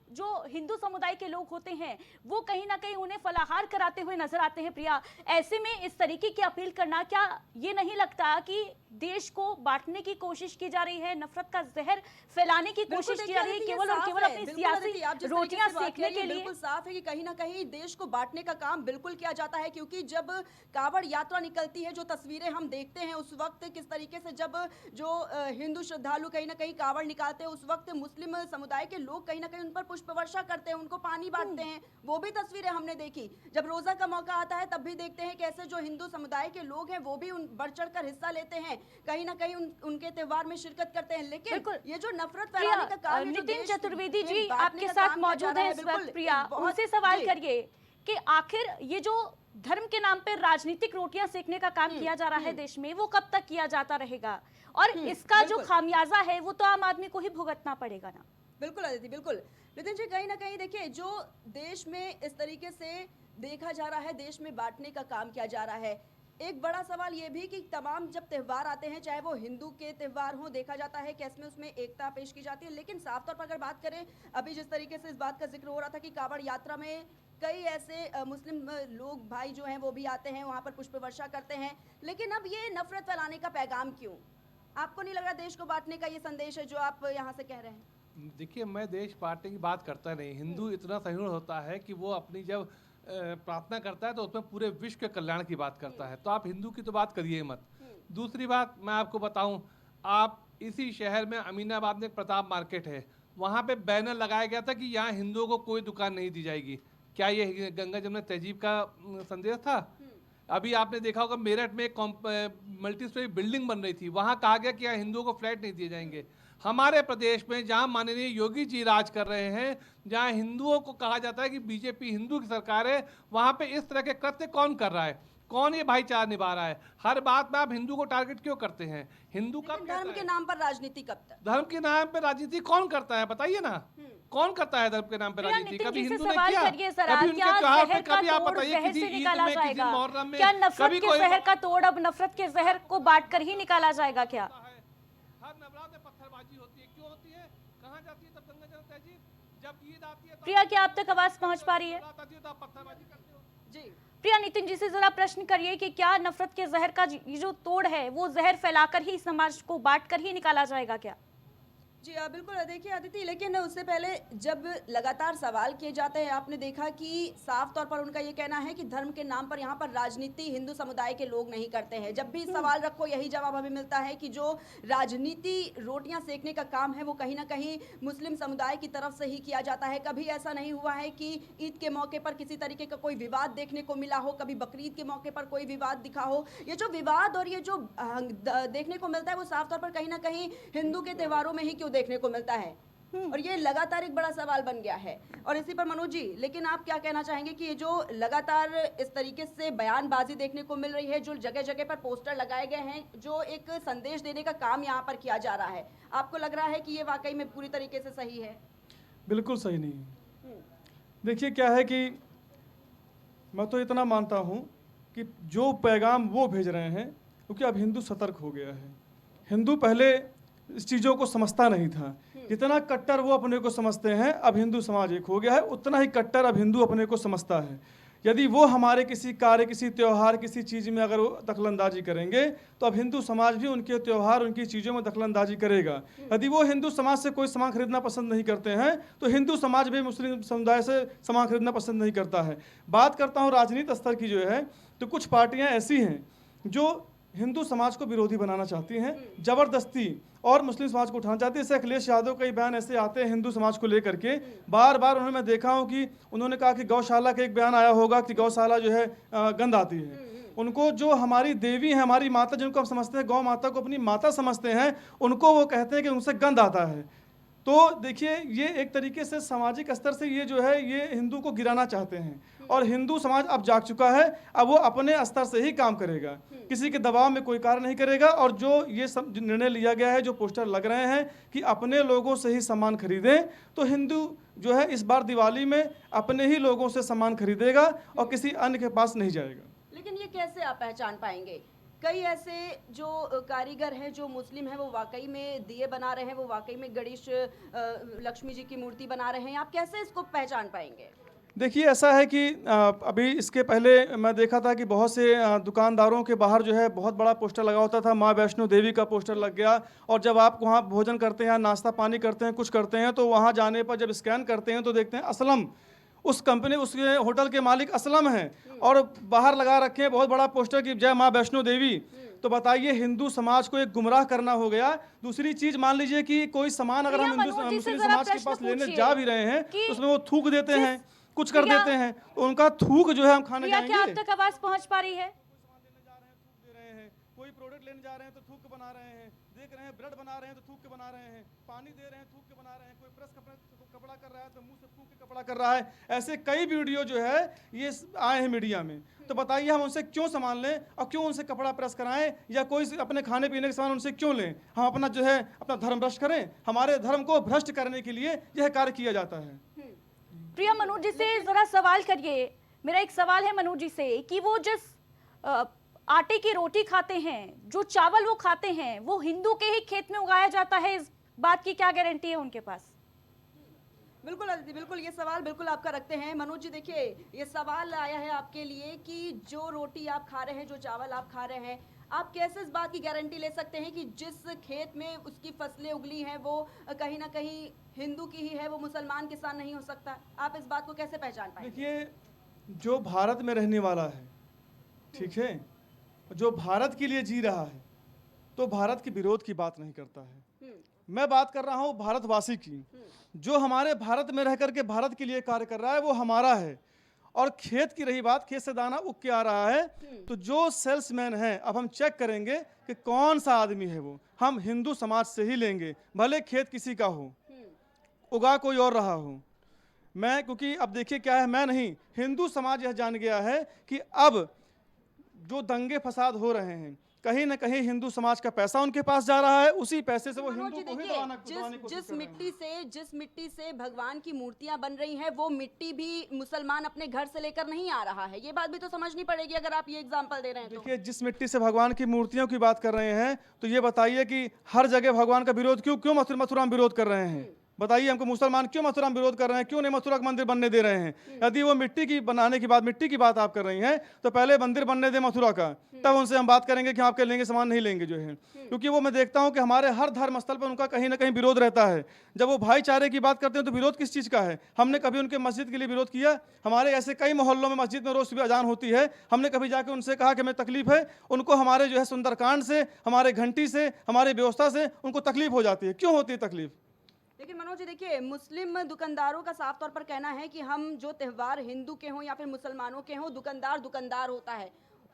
जो हिंदू समुदाय के लोग होते हैं वो कहीं ना कहीं उन्हें फलाहार कराते हुए नजर आते हैं प्रिया। ऐसे में इस तरीके की अपील करना, क्या ये नहीं लगता कि देश को बांटने की कोशिश की जा रही है, नफरत का जहर फैलाने की कोशिश की जा रही है केवल और केवल अपनी सियासी रोटियां सेकने के लिए? बिल्कुल साफ है कि कहीं ना कहीं देश को बांटने का काम बिल्कुल किया जाता है, क्योंकि जब कांवड़ यात्रा निकलती है, जो तस्वीरें हम देखते हैं उस वक्त किस तरीके से जब जो हिंदू श्रद्धालु कहीं ना कहीं कांवड़ निकालते हैं उस वक्त मुस्लिम समुदाय के लोग कहीं ना कहीं उन पर पुष्प वर्षा करते हैं, उनको पानी बांटते हैं, वो भी तस्वीरें हमने देखी। जब रोजा का मौका आता है तब भी देखते हैं कैसे जो हिंदू समुदाय के लोग हैं वो भी उन बढ़ चढ़ कर हिस्सा लेते हैं, कहीं ना कहीं उनके त्योहार में शिरकत करते हैं। लेकिन ये जो नफरत फैलाने का काम है, नितिन चतुर्वेदी जी आपके साथ मौजूद है इस वक्त प्रिया, उनसे सवाल करिए कि आखिर ये जो धर्म के नाम पर राजनीतिक रोटियां सेकने का काम किया जा रहा है देश में, वो कब तक किया जाता रहेगा? और इसका जो खामियाजा है वो तो आम आदमी को ही भुगतना पड़ेगा ना। बिल्कुल अदिति, बिल्कुल नितिन जी, कहीं ना कहीं देखिए जो देश में इस तरीके से देखा जा रहा है, देश में बांटने का काम किया जा रहा है, एक बड़ा सवाल ये भी कि तमाम जब त्यौहार आते हैं, चाहे वो हिंदू के त्यौहार हों, देखा जाता है कि इसमें उसमें एकता पेश की जाती है। लेकिन साफ तौर पर अगर बात करें, अभी जिस तरीके से इस बात का जिक्र हो रहा था कि कांवड़ यात्रा में कई ऐसे मुस्लिम लोग भाई जो हैं वो भी आते हैं, वहाँ पर पुष्प वर्षा करते हैं, लेकिन अब ये नफरत फैलाने का पैगाम क्यों? आपको नहीं लग रहा देश को बांटने का ये संदेश है जो आप यहाँ से कह रहे हैं? देखिए, मैं देश बांटने की बात करता नहीं। हिंदू इतना सहिष्णु होता है कि वो अपनी जब प्रार्थना करता है तो उसमें पूरे विश्व के कल्याण की बात करता है। तो आप हिंदू की तो बात करिए मत। दूसरी बात मैं आपको बताऊं, आप इसी शहर में अमीनाबाद में एक प्रताप मार्केट है, वहाँ पे बैनर लगाया गया था कि यहाँ हिंदुओं को कोई दुकान नहीं दी जाएगी। क्या ये गंगा जमुना तहजीब का संदेश था? अभी आपने देखा होगा मेरठ में एक मल्टी स्टोरी बिल्डिंग बन रही थी, वहाँ कहा गया कि यहाँ हिंदुओं को फ्लैट नहीं दिए जाएंगे। हमारे प्रदेश में जहाँ माननीय योगी जी राज कर रहे हैं, जहाँ हिंदुओं को कहा जाता है कि बीजेपी हिंदू की सरकार है, वहाँ पे इस तरह के कृत्य कौन कर रहा है? कौन ये भाईचारा निभा रहा है? हर बात में आप हिंदू को टारगेट क्यों करते हैं? हिंदू कब धर्म के नाम पर राजनीति कब तक? धर्म के नाम पे राजनीति कौन करता है बताइए ना? कौन करता है धर्म के नाम पे राजनीति? कभी हिंदू ने किया? कभी उनके त्योहार पे कभी आप बताइए किसी ईद में, किसी मुहर्रम में, क्या नफरत के जहर का तोड़ अब नफरत के जहर को बांटकर ही निकाला जाएगा क्या? हर नवरात्र में पत्थरबाजी होती है, क्यों होती है? कहाँ जाती है तब गंगा जमुना तहजीब? जब ईद आती है प्रिया, क्या आप तक आवाज पहुंच पा रही है? पत्थरबाजी करते हो जी प्रिया, नितिन जी से जरा प्रश्न करिए कि क्या नफरत के जहर का ये जो तोड़ है वो जहर फैलाकर ही समाज को बांटकर ही निकाला जाएगा क्या? जी बिल्कुल देखिए अदिति, लेकिन उससे पहले जब लगातार सवाल किए जाते हैं, आपने देखा कि साफ तौर पर उनका ये कहना है कि धर्म के नाम पर यहाँ पर राजनीति हिंदू समुदाय के लोग नहीं करते हैं। जब भी सवाल रखो यही जवाब हमें मिलता है कि जो राजनीति रोटियां सेकने का काम है वो कहीं ना कहीं मुस्लिम समुदाय की तरफ से ही किया जाता है। कभी ऐसा नहीं हुआ है कि ईद के मौके पर किसी तरीके का कोई विवाद देखने को मिला हो, कभी बकरीद के मौके पर कोई विवाद दिखा हो। ये जो विवाद और ये जो देखने को मिलता है वो साफ तौर पर कहीं ना कहीं हिंदू के त्योहारों में ही क्यों देखने को मिलता है? और ये लगातार एक बड़ा सवाल बन गया है। और इसी पर मनोज जी, लेकिन आप क्या कहना चाहेंगे कि ये जो लगातार इस तरीके से बयानबाजी देखने को मिल रही है, जो जगह जगह पर पोस्टर लगाए गए हैं, जो एक संदेश देने का काम यहाँ पर किया जा रहा है, आपको लग रहा है कि ये वाकई में पूरी तरीके से सही है? बिल्कुल सही नहीं है। देखिए क्या है कि मैं तो इतना मानता हूँ कि जो पैगाम वो भेज रहे हैं, क्योंकि अब हिंदू सतर्क हो गया है। हिंदू पहले इस चीज़ों को समझता नहीं था। जितना कट्टर वो अपने को समझते हैं, अब हिंदू समाज एक हो गया है, उतना ही कट्टर अब हिंदू अपने को समझता है। यदि वो हमारे किसी कार्य, किसी त्यौहार, किसी चीज़ में अगर वो दखलंदाजी करेंगे, तो अब हिंदू समाज भी उनके त्यौहार, उनकी चीज़ों में दखलंदाजी करेगा। यदि वो हिंदू समाज से कोई सामान खरीदना पसंद नहीं करते हैं, तो हिंदू समाज भी मुस्लिम समुदाय से सामान खरीदना पसंद नहीं करता है। बात करता हूँ राजनीति स्तर की जो है, तो कुछ पार्टियाँ ऐसी हैं जो हिंदू समाज को विरोधी बनाना चाहती हैं, जबरदस्ती, और मुस्लिम समाज को उठाना चाहती है। जैसे अखिलेश यादव कई बयान ऐसे आते हैं हिंदू समाज को लेकर के, बार बार उन्होंने, मैं देखा हूँ कि उन्होंने कहा कि गौशाला का एक बयान आया होगा कि गौशाला जो है गंद आती है। उनको जो हमारी देवी है, हमारी माता, जिनको हम समझते हैं, गौ माता को अपनी माता समझते हैं, उनको वो कहते हैं कि उनसे गंद आता है। तो देखिए, ये एक तरीके से सामाजिक स्तर से ये जो है, ये हिंदू को गिराना चाहते हैं। और हिंदू समाज अब जाग चुका है, अब वो अपने स्तर से ही काम करेगा, किसी के दबाव में कोई कार्य नहीं करेगा। और जो ये सब निर्णय लिया गया है, जो पोस्टर लग रहे हैं कि अपने लोगों से ही सामान खरीदें, तो हिंदू जो है इस बार दिवाली में अपने ही लोगों से सामान खरीदेगा और किसी अन्य के पास नहीं जाएगा। लेकिन ये कैसे आप पहचान पाएंगे? कई ऐसे जो कारीगर हैं, जो मुस्लिम हैं, वो वाकई में दिए बना रहे हैं, वो वाकई में गणेश लक्ष्मी जी की मूर्ति बना रहे हैं, आप कैसे इसको पहचान पाएंगे? देखिए, ऐसा है कि अभी इसके पहले मैं देखा था कि बहुत से दुकानदारों के बाहर जो है बहुत बड़ा पोस्टर लगा होता था, माँ वैष्णो देवी का पोस्टर लग गया। और जब आप वहाँ भोजन करते हैं, नाश्ता पानी करते हैं, कुछ करते हैं, तो वहाँ जाने पर जब स्कैन करते हैं तो देखते हैं असलम, उस कंपनी, उस होटल के मालिक असलम हैं, और बाहर लगा रखे हैं बहुत बड़ा पोस्टर कि जय माँ वैष्णो देवी। तो बताइए, हिंदू समाज को एक गुमराह करना हो गया। दूसरी चीज, मान लीजिए कि कोई सामान अगर हम मुस्लिम समाज के पास लेने जा भी रहे हैं, तो उसमें वो थूक देते हैं, कुछ कर देते हैं, तो उनका थूक जो है हम खाने जाएंगे। क्या आप तक आवाज पहुंच पा रही है? कोई प्रोडक्ट लेने जा रहे हैं तो थूक के बना रहे हैं, देख रहे हैं ब्रेड बना रहे हैं तो थूक के बना रहे हैं, पानी दे रहे हैं थूक के बना रहे हैं, कोई प्रेस कपड़ा कर रहा है तो मुंह से थूक के कपड़ा कर रहा है। ऐसे कई वीडियो जो है ये आए हैं मीडिया में। तो बताइए, हम उनसे क्यों सामान लें और क्यों उनसे कपड़ा प्रेस कराएं, या कोई अपने खाने पीने के सामान उनसे क्यों लें? हम अपना जो है अपना धर्म भ्रष्ट करें? हमारे धर्म को भ्रष्ट करने के लिए यह कार्य किया जाता है। प्रिया, मनोज जी से जरा सवाल करिए। मेरा एक सवाल है मनोज जी से कि वो जिस आटे की रोटी खाते हैं, जो चावल वो खाते हैं, वो हिंदू के ही खेत में उगाया जाता है, इस बात की क्या गारंटी है उनके पास? बिल्कुल अदिति, बिल्कुल ये सवाल बिल्कुल आपका रखते हैं। मनोज जी, देखिए, ये सवाल आया है आपके लिए कि जो रोटी आप खा रहे हैं, जो चावल आप खा रहे हैं, आप कैसे इस बात की गारंटी ले सकते हैं कि जिस खेत में उसकी फसलें उगली हैं वो कहीं ना कहीं हिंदू की ही है, वो मुसलमान किसान नहीं हो सकता? आप इस बात को कैसे पहचान पाएंगे? देखिए, जो भारत में रहने वाला है, ठीक है, जो भारत के लिए जी रहा है, तो भारत के विरोध की बात नहीं करता है। मैं बात कर रहा हूँ भारतवासी की, जो हमारे भारत में रह करके भारत के लिए कार्य कर रहा है, वो हमारा है। और खेत की रही बात, खेत से दाना उग के आ रहा है, तो जो सेल्समैन है, अब हम चेक करेंगे कि कौन सा आदमी है वो, हम हिंदू समाज से ही लेंगे, भले खेत किसी का हो, उगा कोई और रहा हो। मैं, क्योंकि अब देखिए क्या है, मैं नहीं, हिंदू समाज यह जान गया है कि अब जो दंगे फसाद हो रहे हैं, कहीं ना कहीं हिंदू समाज का पैसा उनके पास जा रहा है, उसी पैसे से वो हिंदू को ही दबाने की कोशिश कर रहे हैं। जिस मिट्टी से भगवान की मूर्तियां बन रही हैं, वो मिट्टी भी मुसलमान अपने घर से लेकर नहीं आ रहा है। ये बात भी तो समझनी पड़ेगी, अगर आप ये एग्जांपल दे रहे हैं तो। देखिए, जिस मिट्टी से भगवान की मूर्तियों की बात कर रहे हैं, तो ये बताइए कि हर जगह भगवान का विरोध क्यों मथुरा में विरोध कर रहे हैं? बताइए हमको, मुसलमान क्यों मथुरा में विरोध कर रहे हैं, क्यों नहीं मथुरा का मंदिर बनने दे रहे हैं? यदि वो मिट्टी की बनाने की बात, मिट्टी की बात आप कर रही हैं, तो पहले मंदिर बनने दे मथुरा का, तब उनसे हम बात करेंगे कि आपके लेंगे सामान नहीं लेंगे जो है। क्योंकि वो मैं देखता हूं कि हमारे हर धर्म स्थल पर उनका कहीं ना कहीं विरोध रहता है। जब वो भाईचारे की बात करते हैं तो विरोध किस चीज़ का है? हमने कभी उनके मस्जिद के लिए विरोध किया? हमारे ऐसे कई मोहल्लों में मस्जिद में रोज सुबह अजान होती है, हमने कभी जाकर उनसे कहा कि हमें तकलीफ है? उनको हमारे जो है सुंदरकांड से, हमारे घंटी से, हमारी व्यवस्था से उनको तकलीफ हो जाती है। क्यों होती है तकलीफ? लेकिन मनोज जी, देखिए, मुस्लिम दुकानदारों का साफ तौर पर कहना है कि हम जो त्यौहार हिंदू के हों या फिर मुसलमानों के हों, दुकानदार होता है,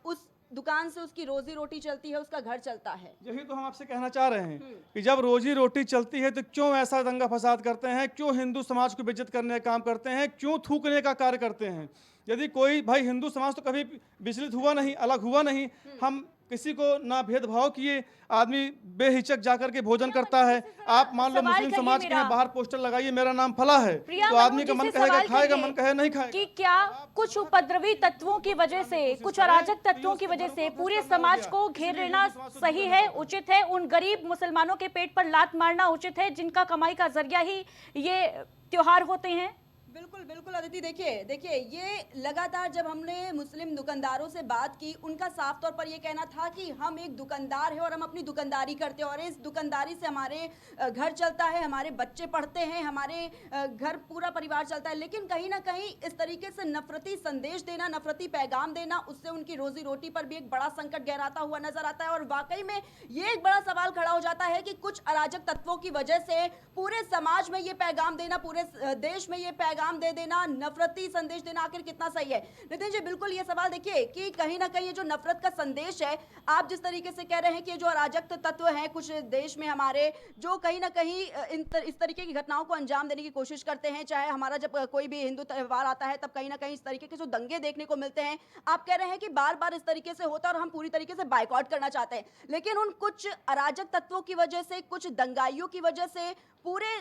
उस दुकान से उसकी रोजी रोटी चलती है, उसका घर चलता है। यही तो हम आपसे कहना चाह रहे हैं कि जब रोजी रोटी चलती है तो क्यों ऐसा दंगा फसाद करते हैं, क्यों हिंदू समाज को बेइज्जत करने का काम करते हैं, क्यों थूकने का कार्य करते हैं। यदि कोई भाई हिंदू समाज तो कभी विचलित हुआ नहीं, अलग हुआ नहीं। हम किसी को ना भेदभाव किए, आदमी बेहिचक जाकर के भोजन करता है। आप मान लो सवाल मुस्लिम करिए समाज के मेरा। हैं, बाहर पोस्टर लगाइए मेरा नाम फला है, प्रिया तो आदमी मनोज का मन जी से कहेगा सवाल खाएगा, करिए मन कहे नहीं खाएगा। कि क्या कुछ उपद्रवी तत्वों की वजह से, कुछ अराजक तत्वों की वजह से पूरे समाज को घेर लेना सही है, उचित है? उन गरीब मुसलमानों के पेट पर लात मारना उचित है जिनका कमाई का जरिया ही ये त्योहार होते हैं? बिल्कुल बिल्कुल अदिति, देखिए ये लगातार जब हमने मुस्लिम दुकानदारों से बात की, उनका साफ तौर पर ये कहना था कि हम एक दुकानदार है और हम अपनी दुकानदारी करते हैं और इस दुकानदारी से हमारे घर चलता है, हमारे बच्चे पढ़ते हैं, हमारे घर पूरा परिवार चलता है। लेकिन कहीं ना कहीं इस तरीके से नफरती संदेश देना, नफरती पैगाम देना, उससे उनकी रोजी रोटी पर भी एक बड़ा संकट गहराता हुआ नजर आता है। और वाकई में ये एक बड़ा सवाल खड़ा हो जाता है कि कुछ अराजक तत्वों की वजह से पूरे समाज में ये पैगाम देना, पूरे देश में ये पैगाम दे देना, नफरती संदेश देना आखिर कितना सही है? नितिन जी, बिल्कुल ये सवाल देखिए कि कहीं ना कहीं ये जो नफरत का संदेश है, आप जिस तरीके से कह रहे हैं कि ये जो अराजक तत्व हैं कुछ देश में हमारे, जो कहीं ना कहीं इस तरीके की घटनाओं को अंजाम देने की कोशिश करते हैं, चाहे हमारा जब कोई भी हिंदू त्योहार आता है तब कहीं ना कहीं इस तरीके के जो दंगे देखने को मिलते हैं, आप कह रहे हैं कि बार बार इस तरीके से होता है और हम पूरी तरीके से बाइकआउट करना चाहते हैं। लेकिन उन कुछ अराजक तत्वों की वजह से, कुछ दंगाइयों की वजह से पूरे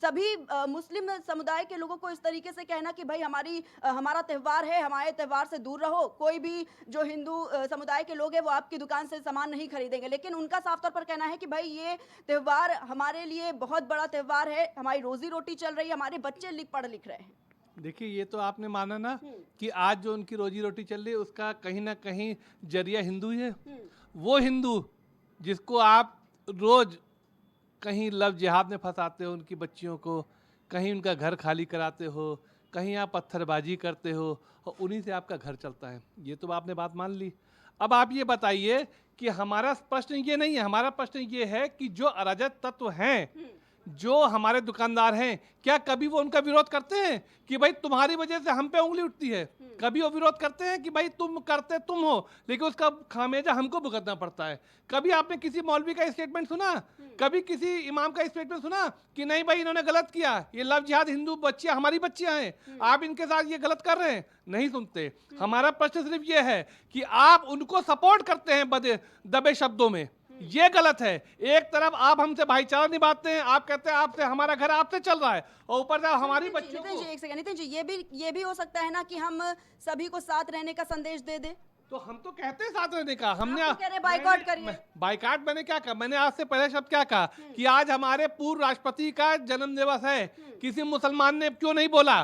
सभी मुस्लिम समुदाय के लोगों को इस तरीके से कहना कि भाई हमारा त्यौहार है, हमारे त्यौहार से दूर रहो, कोई भी जो हिंदू समुदाय के लोग हैं वो आपकी दुकान से सामान नहीं खरीदेंगे। लेकिन उनका साफ तौर पर कहना है कि भाई ये त्यौहार हमारे लिए बहुत बड़ा त्यौहार है, हमारी रोजी रोटी चल रही है, हमारे बच्चे पढ़ लिख रहे हैं। देखिए, ये तो आपने माना ना कि आज जो उनकी रोजी रोटी चल रही है उसका कहीं ना कहीं जरिया हिंदू ही है। वो हिंदू जिसको आप रोज कहीं लव जिहाद में फंसाते हो उनकी बच्चियों को, कहीं उनका घर खाली कराते हो, कहीं आप पत्थरबाजी करते हो और उन्हीं से आपका घर चलता है। ये तो आपने बात मान ली। अब आप ये बताइए कि हमारा प्रश्न ये नहीं है, हमारा प्रश्न ये है कि जो अराजक तत्व हैं, जो हमारे दुकानदार हैं, क्या कभी वो उनका विरोध करते हैं कि भाई तुम्हारी वजह से हम पे उंगली उठती है? कभी वो विरोध करते हैं कि भाई तुम करते तुम हो लेकिन उसका खामियाजा हमको भुगतना पड़ता है? कभी आपने किसी मौलवी का स्टेटमेंट सुना, कभी किसी इमाम का स्टेटमेंट सुना कि नहीं भाई इन्होंने गलत किया, ये लव जिहाद हिंदू बच्चियां हमारी बच्चियां हैं, आप इनके साथ ये गलत कर रहे हैं? नहीं सुनते। हमारा प्रश्न सिर्फ ये है कि आप उनको सपोर्ट करते हैं दबे शब्दों में, ये गलत है। एक तरफ आप हमसे भाईचारा निभाते हैं, आप कहते हैं आपसे हमारा घर आपसे चल रहा है और ऊपर से हमारी बच्चियों नितिन को। जी, एक सेकंड नितिन जी, ये भी हो सकता है ना कि हम सभी को साथ रहने का संदेश दे दे। तो हम तो कहते हैं साथ रहने का, हमने आप तो कह रहे हैं बाइकआउट करिए। बाइकआउट मैंने क्या कहा? मैंने आज से पहले शब्द क्या कहा कि आज हमारे पूर्व राष्ट्रपति का जन्म दिवस है, किसी मुसलमान ने क्यों नहीं बोला?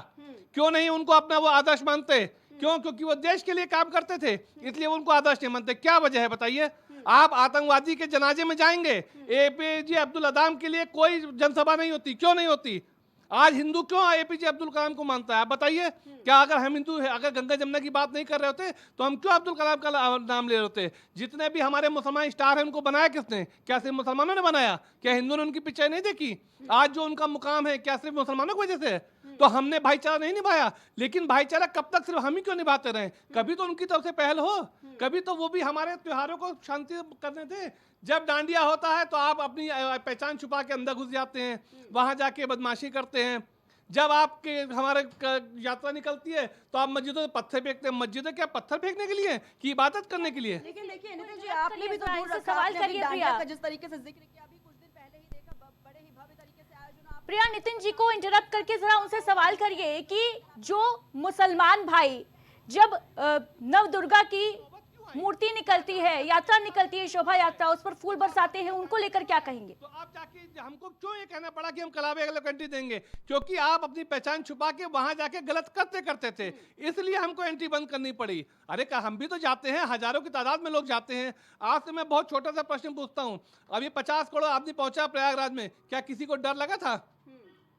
क्यों नहीं उनको अपना वो आदर्श मानते? क्यों? क्योंकि वो देश के लिए काम करते थे, इसलिए उनको आदर्श नहीं मानते। क्या वजह है बताइए? आप आतंकवादी के जनाजे में जाएंगे, एपीजे अब्दुल कलाम के लिए कोई जनसभा नहीं होती, क्यों नहीं होती? आज हिंदू क्यों एपीजे अब्दुल कलाम को मानता है? आप बताइए। क्या अगर हम हिंदू है, अगर गंगा जमुना की बात नहीं कर रहे होते तो हम क्यों अब्दुल कलाम का नाम ले रहे होते? जितने भी हमारे मुसलमान स्टार हैं उनको बनाया किसने? क्या सिर्फ मुसलमानों ने बनाया? क्या हिंदुओं ने उनकी पिक्चर नहीं देखी? आज जो उनका मुकाम है क्या सिर्फ मुसलमानों की वजह से है? तो हमने भाईचारा नहीं निभाया, लेकिन भाईचारा कब तक सिर्फ हम ही क्यों निभाते रहे? कभी तो उनकी तरफ से पहल हो, कभी तो वो भी हमारे त्योहारों को शांति करने थे। जब डांडिया होता है तो आप अपनी पहचान छुपा के अंदर घुस जाते हैं, वहां जाके बदमाशी करते हैं। जब आपके हमारे यात्रा निकलती है तो आप मस्जिदों से पत्थर फेंकते हैं। मस्जिदें क्या पत्थर फेंकने के लिए कि इबादत करने के लिए? लेकिन देखिए नितिन जी, आपने भी तो चलिए, दूर इससे रखा, सवाल आपने भी करिए डांडिया प्रिया। का जिस तरीके से जिक्र किया, अभी कुछ दिन पहले ही देखा, बड़े ही भव्य तरीके से आयोजन आप प्रिया, नितिन जी को इंटरप्ट करके जरा उनसे सवाल करिए कि जो मुसलमान भाई जब नव दुर्गा की मूर्ति निकलती है, यात्रा निकलती है, शोभा यात्रा, उस पर फूल बरसाते हैं, उनको लेकर क्या कहेंगे? तो आप जाके हमको क्यों ये कहना पड़ा कि हम कलावे एंट्री देंगे? क्योंकि आप अपनी पहचान छुपा के वहां जाके गलत करते थे, इसलिए हमको एंट्री बंद करनी पड़ी। अरे क्या हम भी तो जाते हैं, हजारों की तादाद में लोग जाते हैं। आज से मैं बहुत छोटा सा प्रश्न पूछता हूँ, अभी 50 करोड़ आदमी पहुंचा प्रयागराज में, क्या किसी को डर लगा था?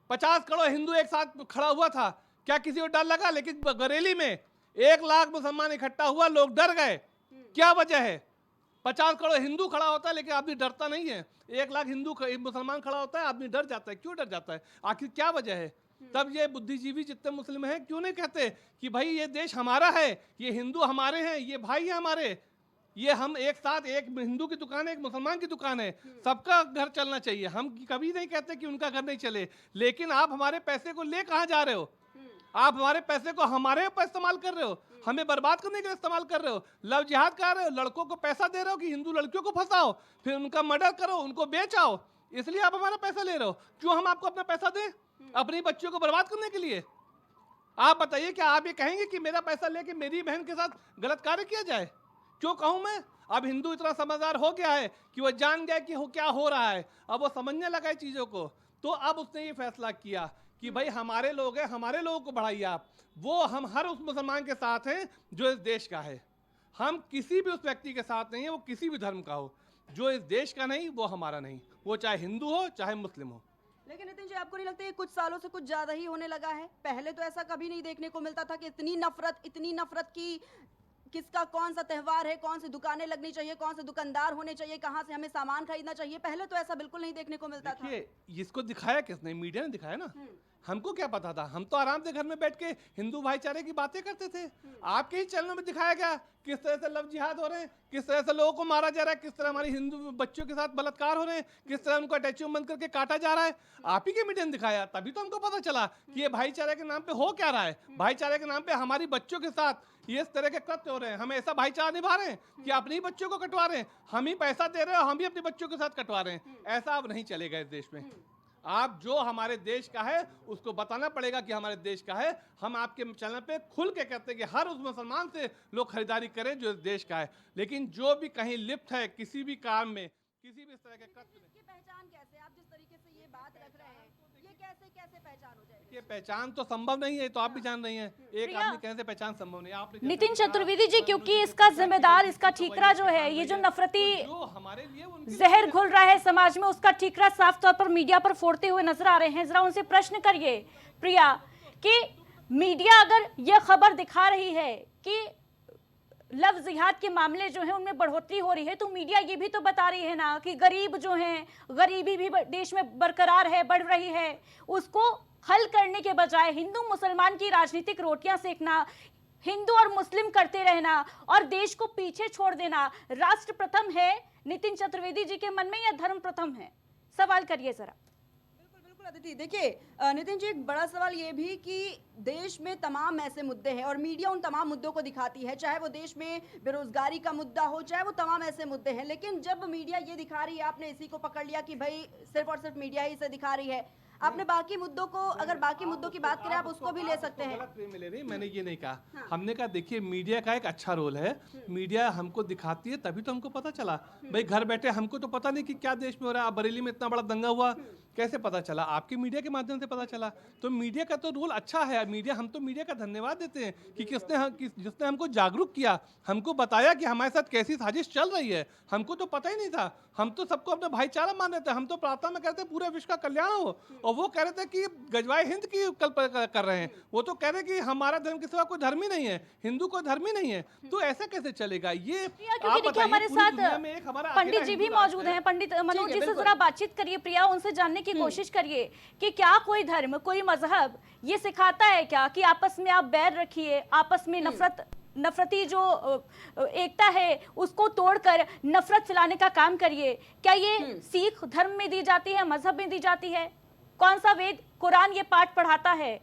50 करोड़ हिंदू एक साथ खड़ा हुआ था, क्या किसी को डर लगा? लेकिन बरेली में 1 लाख मुसलमान इकट्ठा हुआ, लोग डर गए। क्या वजह है? 50 करोड़ हिंदू खड़ा होता है लेकिन आदमी डरता नहीं है। 1 लाख मुसलमान खड़ा होता है, आदमी डर जाता है। क्यों डर जाता है? आखिर क्या वजह है? तब ये बुद्धिजीवी जितने मुस्लिम हैं क्यों नहीं कहते कि भाई ये देश हमारा है, ये हिंदू हमारे हैं, ये भाई है हमारे, ये हम एक साथ, एक हिंदू की दुकान है, एक मुसलमान की दुकान है, सबका घर चलना चाहिए। हम कभी नहीं कहते कि उनका घर नहीं चले, लेकिन आप हमारे पैसे को ले कहाँ जा रहे हो? आप हमारे पैसे को हमारे ऊपर इस्तेमाल कर रहे हो, हमें बर्बाद करने के लिए इस्तेमाल कर रहे हो। लव जिहाद कर रहे हो, लड़कों को पैसा दे रहे हो कि हिंदू लड़कियों को फंसाओ, फिर उनका मर्डर करो, उनको बेचाओ, इसलिए आप हमारा पैसा ले रहे हो। क्यों हम आपको अपना पैसा दें अपनी बच्चियों को बर्बाद करने के लिए? आप बताइए, क्या आप ये कहेंगे कि मेरा पैसा लेके मेरी बहन के साथ गलत कार्य किया जाए? क्यों कहूं मैं? अब हिंदू इतना समझदार हो गया है कि वो जान गया कि क्या हो रहा है, अब वो समझने लगा है चीज़ों को। तो अब उसने ये फैसला किया कि भाई हमारे लोग हैं, हमारे लोगों को बढ़ाइए आप। वो हम हर उस मुसलमान के साथ हैं जो इस देश का है। हम किसी भी उस व्यक्ति के साथ नहीं है, वो किसी भी धर्म का हो, जो इस देश का नहीं वो हमारा नहीं, वो चाहे हिंदू हो चाहे मुस्लिम हो। लेकिन नितिन जी, आपको नहीं लगता ये कुछ सालों से कुछ ज्यादा ही होने लगा है? पहले तो ऐसा कभी नहीं देखने को मिलता था कि इतनी नफरत की किसका कौन सा त्यौहार है, कौन सी दुकानें लगनी चाहिए, कौन से दुकानदार होने चाहिए, कहाँ से हमें सामान खरीदना चाहिए। पहले तो ऐसा बिल्कुल नहीं देखने को मिलता था। देखिए, इसको दिखाया किसने? मीडिया ने दिखाया ना। हमको क्या पता था? हम तो आराम से घर में बैठ के हिंदू भाईचारे की बातें करते थे। आपके ही चैनल में दिखाया गया किस तरह से लव जिहाद हो रहे हैं, किस तरह से लोगों को मारा जा रहा है, किस तरह हमारी हिंदू बच्चों के साथ बलात्कार हो रहे हैं, किस तरह उनको अटैचियों बंद करके काटा जा रहा है। आप ही के मीडिया ने दिखाया, तभी तो हमको पता चला कि ये भाईचारे के नाम पे हो क्या रहा है। भाईचारे के नाम पे हमारी बच्चों के साथ ये इस तरह के कृत्य हो रहे हैं। हम ऐसा भाईचारा निभा रहे हैं कि अपने ही बच्चों को कटवा रहे हैं, हम ही पैसा दे रहे हैं, हम ही अपने बच्चों के साथ कटवा रहे हैं। ऐसा अब नहीं चलेगा इस देश में। आप जो हमारे देश का है उसको बताना पड़ेगा कि हमारे देश का है। हम आपके चैनल पे खुल के कहते हैं कि हर उस मुसलमान से लोग खरीदारी करें जो इस देश का है, लेकिन जो भी कहीं लिप्त है किसी भी काम में, किसी भी इस तरह के कृत्य में, इसकी पहचान कैसे? आप जिस तरीके से ये बात रख रहे हैं, ये कैसे पहचान हो जाएगी? ये पहचान तो संभव नहीं है, तो आप भी जान रही हैं। एक आदमी कहने से पहचान संभव नहीं है। आप नितिन चतुर्वेदी जी, क्योंकि इसका जिम्मेदार, इसका ठीकरा जो है, ये जो नफरती जो हमारे लिए उनकी जहर घुल रहा है समाज में, उसका ठीकरा साफ तौर पर मीडिया पर फोड़ते हुए नजर आ रहे हैं। जरा उनसे प्रश्न करिए प्रिया कि मीडिया अगर यह खबर दिखा रही है कि लव जिहाद के मामले जो हैं उनमें बढ़ोतरी हो रही है, तो मीडिया ये भी तो बता रही है ना कि गरीब जो हैं, गरीबी भी देश में बरकरार है, बढ़ रही है। उसको हल करने के बजाय हिंदू मुसलमान की राजनीतिक रोटियां सेकना, हिंदू और मुस्लिम करते रहना और देश को पीछे छोड़ देना, राष्ट्र प्रथम है नितिन चतुर्वेदी जी के मन में या धर्म प्रथम है? सवाल करिए जरा। बिल्कुल अदिति, देखिए नितिन जी, एक बड़ा सवाल ये भी कि देश में तमाम ऐसे मुद्दे हैं और मीडिया उन तमाम मुद्दों को दिखाती है, चाहे वो देश में बेरोजगारी का मुद्दा हो, चाहे वो तमाम ऐसे मुद्दे हैं। लेकिन जब मीडिया ये दिखा रही है, आपने इसी को पकड़ लिया कि भाई सिर्फ और सिर्फ मीडिया ही इसे दिखा रही है। आपने बाकी मुद्दों को, अगर बाकी मुद्दों की बात करें, आप उसको भी ले सकते हैं। गलत वे में ले रही, मैंने ये नहीं कहा। हमने कहा देखिए, मीडिया का एक अच्छा रोल है, मीडिया हमको दिखाती है तभी तो हमको पता चला। भाई घर बैठे हमको तो पता नहीं कि क्या देश में हो रहा है। बरेली में इतना बड़ा दंगा हुआ, कैसे पता चला? आपके मीडिया के माध्यम से पता चला। तो मीडिया का तो रोल अच्छा है। मीडिया, हम तो मीडिया का धन्यवाद देते हैं कि जिसने हमको जागरूक किया, हमको बताया कि हमारे साथ कैसी साजिश चल रही है। हमको तो पता ही नहीं था। हम तो सबको अपना भाईचारा मान रहे थे। हम तो प्रार्थना में कहते पूरे विश्व का कल्याण हो, और वो कह रहे थे कि गजवाए हिंद की कल्पना कर रहे हैं। वो तो कह रहे कि हमारा धर्म के सिवा कोई धर्म ही नहीं है, हिंदू कोई धर्म ही नहीं है। तो ऐसा कैसे चलेगा? ये क्योंकि देखिए हमारे साथ पंडित जी भी मौजूद हैं। पंडित मनोज जी से जरा बातचीत करिए प्रिया, उनसे जानने की कोशिश करिए कि क्या कोई धर्म, कोई मजहब ये सिखाता है क्या कि आपस में आप बैर रखिए, आपस में नफरती जो एकता है उसको तोड़कर नफरत फैलाने का काम करिए? क्या ये सिख धर्म में दी जाती है, मजहब में दी जाती है? कौन सा वेद, कुरान ये पाठ पढ़ाता है?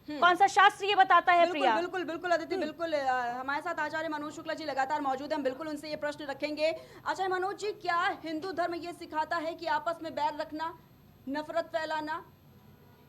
कौन सा शास्त्र ये बताता है? प्रिया, बिल्कुल बिल्कुल अदिति, बिल्कुल हमारे साथ आचार्य मनोज शुक्ला जी लगातार मौजूद हैं। हम बिल्कुल उनसे ये प्रश्न रखेंगे। आचार्य मनोज जी, क्या हिंदू धर्म ये सिखाता है कि आपस में बैर रखना, नफरत फैलाना?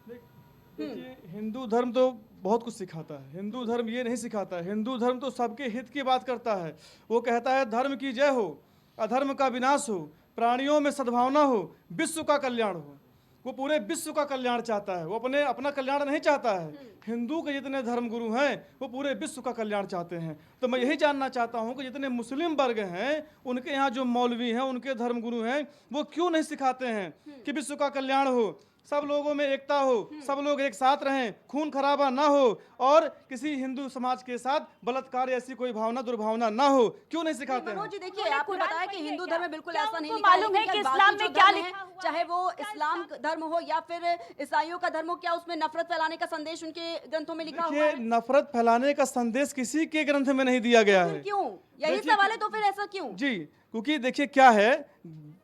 देखिए, हिंदू धर्म तो बहुत कुछ सिखाता है। हिंदू धर्म ये नहीं सिखाता है। हिंदू धर्म तो सबके हित की बात करता है। वो कहता है धर्म की जय हो, अधर्म का विनाश हो, प्राणियों में सद्भावना हो, विश्व का कल्याण हो। वो पूरे विश्व का कल्याण चाहता है, वो अपना कल्याण नहीं चाहता है। हिंदू के जितने धर्म गुरु हैं वो पूरे विश्व का कल्याण चाहते हैं। तो मैं यही जानना चाहता हूं कि जितने मुस्लिम वर्ग हैं, उनके यहाँ जो मौलवी हैं, उनके धर्म गुरु हैं, वो क्यों नहीं सिखाते हैं कि विश्व का कल्याण हो, सब लोगों में एकता हो, सब लोग एक साथ रहें, खून खराबा ना हो और किसी हिंदू समाज के साथ बलात्कार ऐसी कोई भावना दुर्भावना ना हो। क्यों नहीं सिखाते हैं? मनोज जी देखिए, उन्होंने आपने कुरान बताया पढ़ी कि है हिंदू क्या? धर्म में बिल्कुल क्या ऐसा नहीं उनको लिखा है, मालूम है लेकिन कि बाकी इस्लाम जो में क्या धर्म लिखा है, हुआ चाहे वो क्या इस्लाम धर्म हो या फिर ईसाइयों का धर्म हो, क्या उसमें नफरत फैलाने का संदेश उनके ग्रंथों में लिखा हुआ देखिए, है? नफरत फैलाने का संदेश किसी के ग्रंथ में नहीं दिया गया फिर है। क्यों? यही देखिए सवाल है, तो फिर ऐसा क्यों? जी, क्योंकि देखिए क्या है,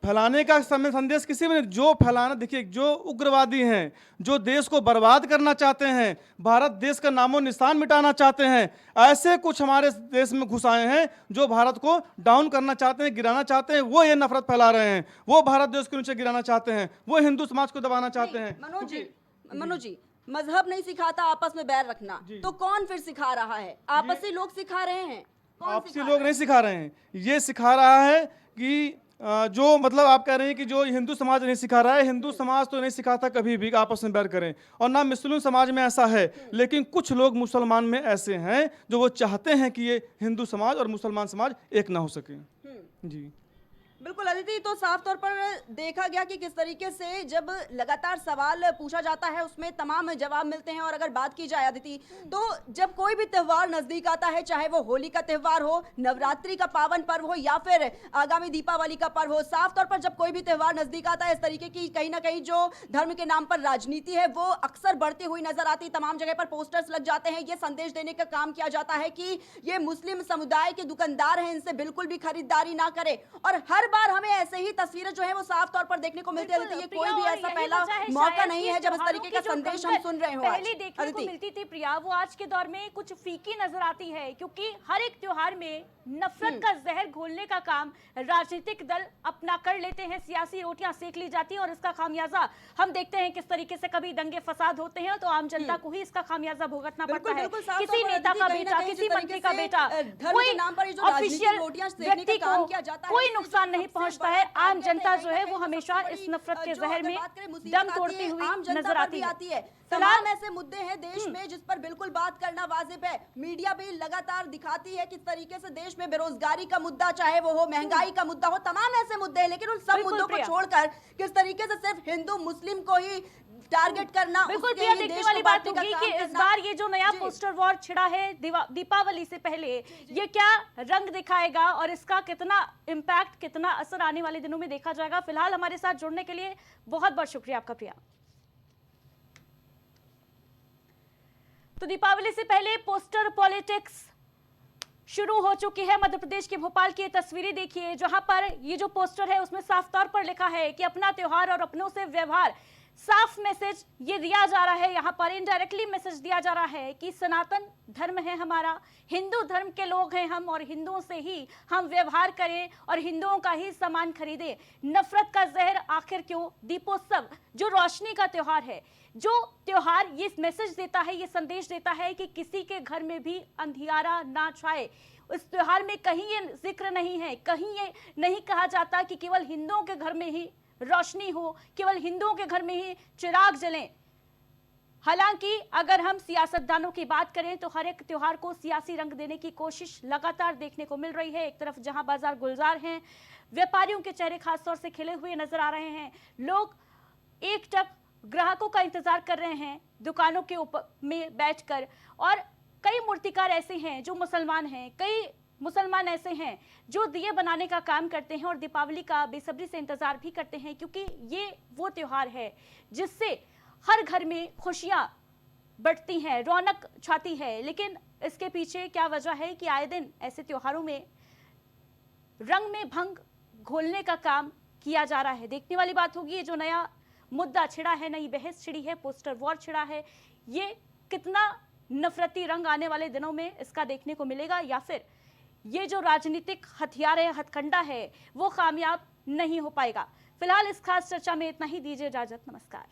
फैलाने का समय संदेश किसी में नहीं। जो फैलाना, देखिए जो उग्रवादी हैं, जो देश को बर्बाद करना चाहते हैं, भारत देश का नामो निशान मिटाना चाहते हैं, ऐसे कुछ हमारे देश में घुस आए हैं जो भारत को डाउन करना चाहते हैं, गिराना चाहते हैं। वो ये नफरत फैला रहे हैं, वो भारत देश को नीचे गिराना चाहते हैं, वो हिंदू समाज को दबाना चाहते हैं। मनोज जी, मजहब नहीं सिखाता आपस में बैर रखना, तो कौन फिर सिखा रहा है? आपसी लोग सिखा रहे हैं। कौन आपसी सिखा लोग रहा नहीं सिखा रहे हैं, ये सिखा रहा है कि जो मतलब आप कह रहे हैं कि जो हिंदू समाज नहीं सिखा रहा है, हिंदू समाज तो नहीं सिखाता कभी भी आपस में बैर करें, और ना मुस्लिम समाज में ऐसा है। लेकिन कुछ लोग मुसलमान में ऐसे हैं जो वो चाहते हैं कि ये हिंदू समाज और मुसलमान समाज एक ना हो सके। जी बिल्कुल अदिति, तो साफ तौर पर देखा गया कि किस तरीके से जब लगातार सवाल पूछा जाता है उसमें तमाम जवाब मिलते हैं। और अगर बात की जाए अदिति, तो जब कोई भी त्यौहार नजदीक आता है, चाहे वो होली का त्यौहार हो, नवरात्रि का पावन पर्व हो या फिर आगामी दीपावली का पर्व हो, साफ तौर पर जब कोई भी त्यौहार नजदीक आता है, इस तरीके की कहीं ना कहीं जो धर्म के नाम पर राजनीति है वो अक्सर बढ़ती हुई नजर आती। तमाम जगह पर पोस्टर्स लग जाते हैं, ये संदेश देने का काम किया जाता है कि ये मुस्लिम समुदाय के दुकानदार हैं, इनसे बिल्कुल भी खरीदारी ना करें। और हर बार हमें ऐसे ही तस्वीरें जो है वो साफ तौर पर देखने को मिलती है। ये कोई भी ऐसा पहला मौका नहीं है जब इस तरीके का संदेश हम सुन रहे हो। पहले देखने को मिलती थी प्रिया, वो आज के दौर में कुछ फीकी नजर आती है, क्योंकि हर एक त्योहार में नफरत का जहर घोलने का काम राजनीतिक दल अपना कर लेते हैं, सियासी रोटियां सेक ली जाती हैं और इसका खामियाजा हम देखते हैं किस तरीके से कभी दंगे फसाद होते हैं तो आम जनता को ही इसका खामियाजा भुगतना पड़ता है। किसी नेता का बेटा, किसी मंत्री का बेटा, कोई ऑफिशियल व्यक्ति को कोई नुकसान नहीं पहुंचता है। आम जनता जो है वो हमेशा इस नफरत के जहर में दम तोड़ती हुई नजर आती है। तमाम ऐसे मुद्दे हैं देश में जिस पर बिल्कुल बात करना वाजिब है। मीडिया भी लगातार दिखाती है किस तरीके से देश में बेरोजगारी का मुद्दा, चाहे वो हो महंगाई का मुद्दा हो, तमाम ऐसे मुद्दे हैं, लेकिन उन सब मुद्दों को छोड़कर किस तरीके से सिर्फ हिंदू मुस्लिम को ही टारगेट करना, बिल्कुल प्रिया, देखने वाली बात होगी कि इस बार ये जो नया पोस्टर वॉर छिड़ा है दीपावली से पहले, ये क्या रंग दिखाएगा और इसका कितना इम्पैक्ट, कितना असर आने वाले दिनों में देखा जाएगा। फिलहाल हमारे साथ जुड़ने के लिए बहुत बहुत शुक्रिया आपका प्रिया। तो दीपावली से पहले पोस्टर पॉलिटिक्स शुरू हो चुकी है। मध्य प्रदेश के भोपाल की ये तस्वीरें देखिए, जहां पर ये जो पोस्टर है उसमें साफ तौर पर लिखा है कि अपना त्योहार और अपनों से व्यवहार। साफ मैसेज ये दिया जा रहा है, यहाँ पर इनडायरेक्टली मैसेज दिया जा रहा है कि सनातन धर्म है हमारा, हिंदू धर्म के लोग हैं हम और हिंदुओं से ही हम व्यवहार करें और हिंदुओं का ही सामान खरीदें। नफरत का जहर आखिर क्यों? दीपोत्सव जो रोशनी का त्योहार है, जो त्योहार ये मैसेज देता है, ये संदेश देता है कि किसी के घर में भी अंधियारा ना छाए। इस त्योहार में कहीं ये जिक्र नहीं है, कहीं ये नहीं कहा जाता कि केवल हिंदुओं के घर में ही रोशनी हो, केवल हिंदुओं के घर में ही चिराग जलें। हालांकि अगर हम सियासतदानों की बात करें तो हर एक त्योहार को सियासी रंग देने की कोशिश लगातार देखने को मिल रही है। एक तरफ जहां बाजार गुलजार हैं, व्यापारियों के चेहरे खासतौर से खिले हुए नजर आ रहे हैं, लोग एकटक ग्राहकों का इंतजार कर रहे हैं दुकानों के ऊपर में बैठकर। और कई मूर्तिकार ऐसे हैं जो मुसलमान हैं, कई मुसलमान ऐसे हैं जो दिए बनाने का काम करते हैं और दीपावली का बेसब्री से इंतजार भी करते हैं, क्योंकि ये वो त्योहार है जिससे हर घर में खुशियां बढ़ती हैं, रौनक छाती है। लेकिन इसके पीछे क्या वजह है कि आए दिन ऐसे त्योहारों में रंग में भंग घोलने का काम किया जा रहा है। देखने वाली बात होगी ये जो नया मुद्दा छिड़ा है, नई बहस छिड़ी है, पोस्टर वॉर छिड़ा है, ये कितना नफरती रंग आने वाले दिनों में इसका देखने को मिलेगा, या फिर ये जो राजनीतिक हथियार है, हथकंडा है, वो कामयाब नहीं हो पाएगा। फिलहाल इस खास चर्चा में इतना ही, दीजिए इजाजत, नमस्कार।